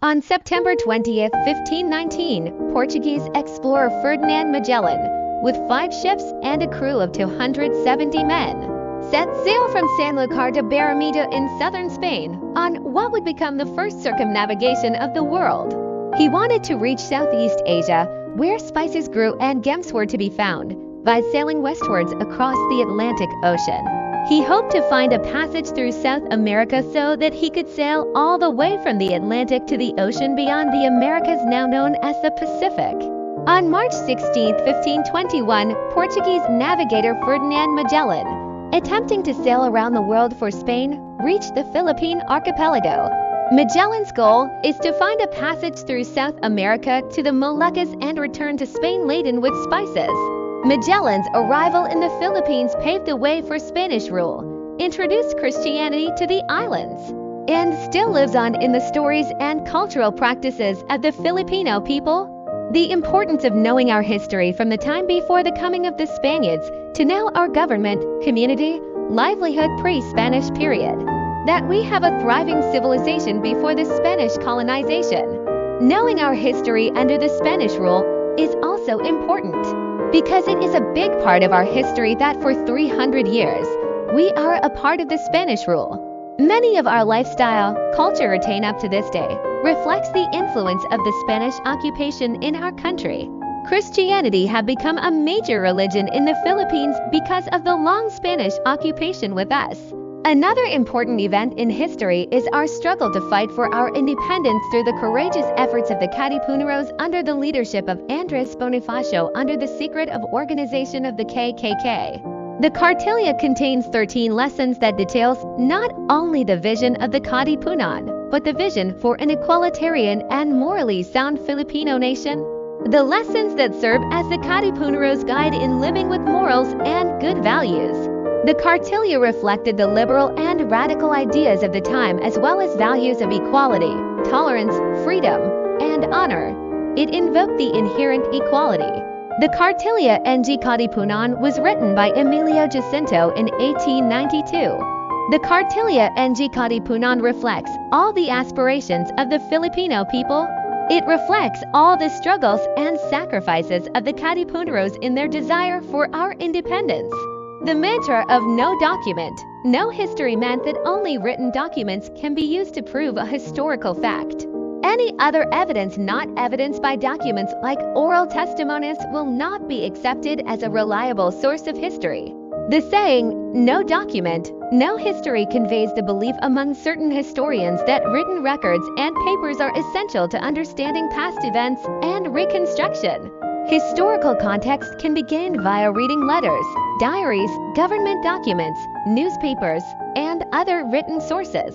On September 20th, 1519, Portuguese explorer Ferdinand Magellan, with 5 ships and a crew of 270 men, set sail from Sanlúcar de Barrameda in southern Spain on what would become the first circumnavigation of the world. He wanted to reach Southeast Asia, where spices grew and gems were to be found, by sailing westwards across the Atlantic Ocean. He hoped to find a passage through South America so that he could sail all the way from the Atlantic to the ocean beyond the Americas, now known as the Pacific. On March 16, 1521, Portuguese navigator Ferdinand Magellan, attempting to sail around the world for Spain, reached the Philippine archipelago. Magellan's goal is to find a passage through South America to the Moluccas and return to Spain laden with spices. Magellan's arrival in the Philippines paved the way for Spanish rule, introduced Christianity to the islands, and still lives on in the stories and cultural practices of the Filipino people. The importance of knowing our history from the time before the coming of the Spaniards to now our government, community, livelihood pre-Spanish period. That we have a thriving civilization before the Spanish colonization. Knowing our history under the Spanish rule is also important, because it is a big part of our history that for 300 years, we are a part of the Spanish rule. Many of our lifestyle, culture retain up to this day, reflects the influence of the Spanish occupation in our country. Christianity have become a major religion in the Philippines because of the long Spanish occupation with us. Another important event in history is our struggle to fight for our independence through the courageous efforts of the Katipuneros under the leadership of Andres Bonifacio under the secret of organization of the KKK. The Cartilla contains 13 lessons that details not only the vision of the Katipunan, but the vision for an equalitarian and morally sound Filipino nation. The lessons that serve as the Katipuneros' guide in living with morals and good values. The Cartilla reflected the liberal and radical ideas of the time as well as values of equality, tolerance, freedom, and honor. It invoked the inherent equality. The Cartilla ng Katipunan was written by Emilio Jacinto in 1892. The Cartilla ng Katipunan reflects all the aspirations of the Filipino people. It reflects all the struggles and sacrifices of the Katipuneros in their desire for our independence. The mantra of no document, no history meant that only written documents can be used to prove a historical fact. Any other evidence not evidenced by documents like oral testimonies will not be accepted as a reliable source of history. The saying, no document, no history conveys the belief among certain historians that written records and papers are essential to understanding past events and reconstruction. Historical context can be gained via reading letters, diaries, government documents, newspapers, and other written sources.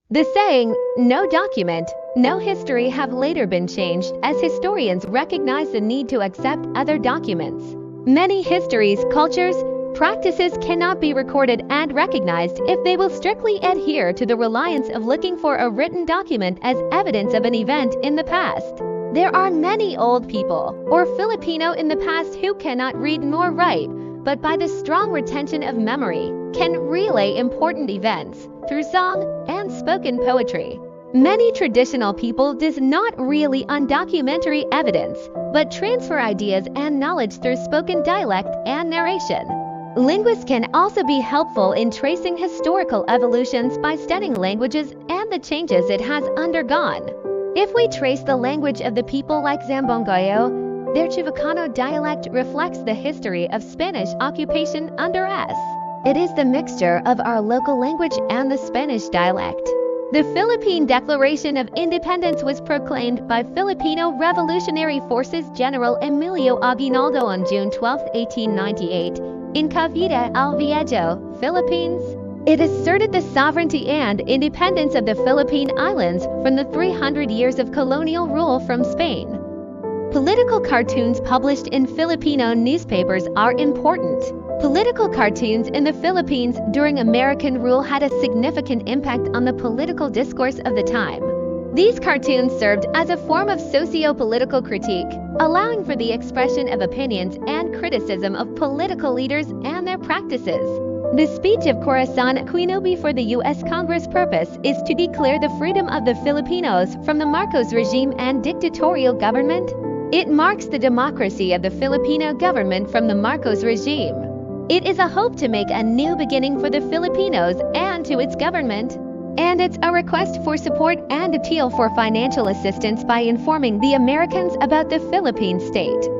The saying, no document, no history have later been changed as historians recognize the need to accept other documents. Many histories, cultures, practices cannot be recorded and recognized if they will strictly adhere to the reliance of looking for a written document as evidence of an event in the past. There are many old people, or Filipino in the past who cannot read nor write, but by the strong retention of memory, can relay important events through song and spoken poetry. Many traditional people does not rely on documentary evidence, but transfer ideas and knowledge through spoken dialect and narration. Linguists can also be helpful in tracing historical evolutions by studying languages and the changes it has undergone. If we trace the language of the people like Zamboangueño, their Chivicano dialect reflects the history of Spanish occupation under us. It is the mixture of our local language and the Spanish dialect. The Philippine Declaration of Independence was proclaimed by Filipino Revolutionary Forces General Emilio Aguinaldo on June 12, 1898, in Cavite al Viejo, Philippines. It asserted the sovereignty and independence of the Philippine Islands from the 300 years of colonial rule from Spain. Political cartoons published in Filipino newspapers are important. Political cartoons in the Philippines during American rule had a significant impact on the political discourse of the time. These cartoons served as a form of socio-political critique, allowing for the expression of opinions and criticism of political leaders and their practices. The speech of Corazon Aquino before the U.S. Congress purpose is to declare the freedom of the Filipinos from the Marcos regime and dictatorial government. It marks the democracy of the Filipino government from the Marcos regime. It is a hope to make a new beginning for the Filipinos and to its government. And it's a request for support and appeal for financial assistance by informing the Americans about the Philippine state.